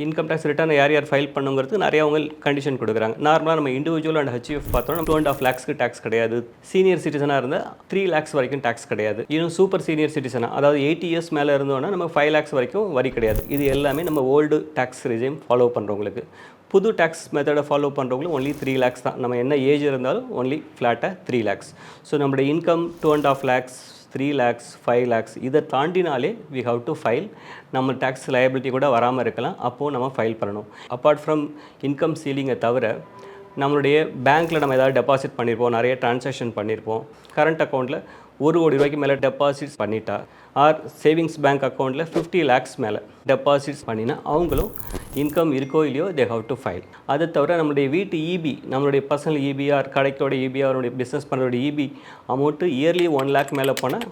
Income tax return யார் யார் file பண்ணுங்கிறது நிறைய அவங்க கண்டிஷன் கொடுக்குறாங்க. நார்மலாக நம்ம இண்டிவிஜுவல் அண்ட் ஹெச்யூஎஃப் பார்த்தோம்னா 2.5 lakhsக்கு டேக்ஸ் கிடையாது. சீனியர் சிட்டிசனாக இருந்தால் 3 lakhs வரைக்கும் டேக்ஸ் கிடையாது. இன்னும் சூப்பர் சீனியர் சிட்டிசனாக அதாவது 80 years மேலே இருந்தோன்னா நம்ம 5 lakhs வரைக்கும் வரி கிடையாது. இது எல்லாமே நம்ம ஓல்டு டேக்ஸ் ரிஜிம் ஃபாலோ பண்ணுறவங்களுக்கு. புது டேக்ஸ் மெத்தடை ஃபாலோ பண்ணுறவங்களும் ஒன்லி 3 lakhs தான். நம்ம என்ன ஏஜ் இருந்தாலும் ஒன்லி ஃப்ளாட்டாக 3 lakhs. ஸோ நம்மளுடைய இன்கம் 2.5 lakhs, 3 lakhs, 5 lakhs இதை தாண்டினாலே we have to file. நம்ம டேக்ஸ் லயபிலிட்டி கூட வராமல் இருக்கலாம், அப்போது நம்ம ஃபைல் பண்ணணும். அப்பார்ட் ஃப்ரம் இன்கம் சீலிங்கை தவிர நம்மளுடைய பேங்க்கில் நம்ம ஏதாவது டெபாசிட் பண்ணியிருப்போம், நிறைய ட்ரான்சாக்ஷன் பண்ணியிருப்போம். கரண்ட் அக்கௌண்ட்டில் 1 கோடி ரூபாய்க்கு மேலே டெபாசிட்ஸ் பண்ணிட்டா ஆர் சேவிங்ஸ் பேங்க் அக்கௌண்ட்டில் 50 lakhs மேலே டெபாசிட்ஸ் பண்ணினா அவங்களும் இன்கம் இருக்கோ இல்லையோ தே ஹவ் டு ஃபைல். அதை தவிர நம்மளுடைய வீட்டு இபி, நம்மளுடைய பர்சனல் இபிஆர், கடைக்கோட இபிஆர், அவருடைய பிஸ்னஸ் பண்ணுறோட இபி அமௌண்ட்டு இயர்லி 1 lakh மேலே போனால்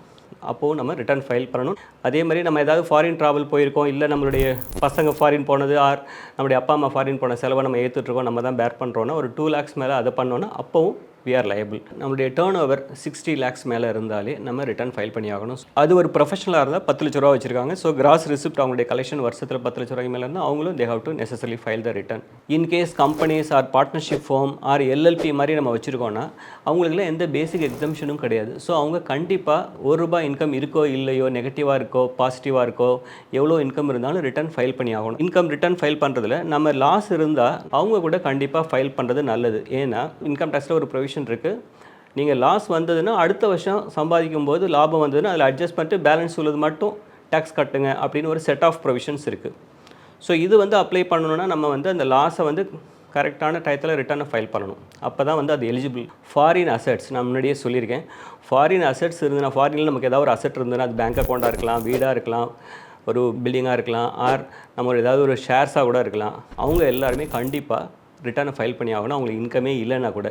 அப்போது நம்ம ரிட்டர்ன் ஃபைல் பண்ணணும். அதே மாதிரி நம்ம ஏதாவது ஃபாரின் ட்ராவல் போயிருக்கோம், இல்லை நம்மளுடைய பசங்க ஃபாரின் போனது ஆர் நம்மளுடைய அப்பா அம்மா ஃபாரின் போன செலவை நம்ம ஏற்றுட்ருக்கோம், நம்ம தான் பேர் பண்ணுறோன்னா ஒரு 2 lakhs மேலே அதை பண்ணோன்னா அப்போவும் we are liable. நம்மளுடைய டேர்ன் ஓவர் 60 lakhs மேலே இருந்தாலே நம்ம ரிட்டர்ன் ஃபைல் பண்ணி ஆகணும். அது ஒரு ப்ரொஃபஷனலாக இருந்தால் 10 லட்ச ரூபா வச்சுருக்காங்க. ஸோ கிராஸ் ரிசிப்ட் அவங்களுடைய கலெக்ஷன் வருஷத்தில் 10 லட்ச ரூபாய்க்கு மேலே இருந்தால் அவங்களும் they have to necessarily file the return. In case companies or partnership firm or LLP மாதிரி நம்ம வச்சுருக்கோன்னா அவங்களுக்குலாம் எந்த பேசிக் எக்ஸம்ஷனும் கிடையாது. ஸோ அவங்க கண்டிப்பாக ₹1 இன்கம் இருக்கோ இல்லையோ, நெகட்டிவாக இருக்கோ பாசிட்டிவாக இருக்கோ, எவ்வளோ இன்கம் இருந்தாலும் ரிட்டர்ன் ஃபைல் பண்ணி ஆகணும். இன்கம் ரிட்டர்ன் ஃபைல் பண்ணுறதுல நம்ம லாஸ் இருந்தால் அவங்க கூட கண்டிப்பாக ஃபைல் பண்ணுறது நல்லது. ஏன்னா இன்கம் டேக்ஸில் ஒரு ப்ரொவிஷன் இருக்குது. நீங்கள் லாஸ் வந்ததுன்னா அடுத்த வருஷம் சம்பாதிக்கும் போது லாபம் வந்ததுன்னா அதில் அட்ஜஸ்ட் பண்ணிட்டு பேலன்ஸ் உள்ளது மட்டும் டேக்ஸ் கட்டுங்க அப்படின்னு ஒரு செட் ஆஃப் ப்ரொவிஷன்ஸ் இருக்குது. ஸோ இது அப்ளை பண்ணணுன்னா நம்ம அந்த லாஸை கரெக்டான டயத்தில் ரிட்டர்னை ஃபைல் பண்ணணும். அப்போ தான் அது எலிஜிபிள். ஃபாரின் அசெட்ஸ் நான் முன்னாடியே சொல்லியிருக்கேன். ஃபாரின் அசெட்ஸ் இருந்ததுன்னா, ஃபாரினில் நமக்கு ஏதாவது ஒரு அசெட் இருந்ததுன்னா அது பேங்க் அக்கௌண்ட்டாக இருக்கலாம், வீடாக இருக்கலாம், ஒரு பில்டிங்காக இருக்கலாம், ஆர் நம்ம ஏதாவது ஒரு ஷேர்ஸாக கூட இருக்கலாம். அவங்க எல்லாருமே கண்டிப்பாக ரிட்டர்னை ஃபைல் பண்ணி ஆகணும், அவங்களுக்கு இன்கமே இல்லைன்னா கூட.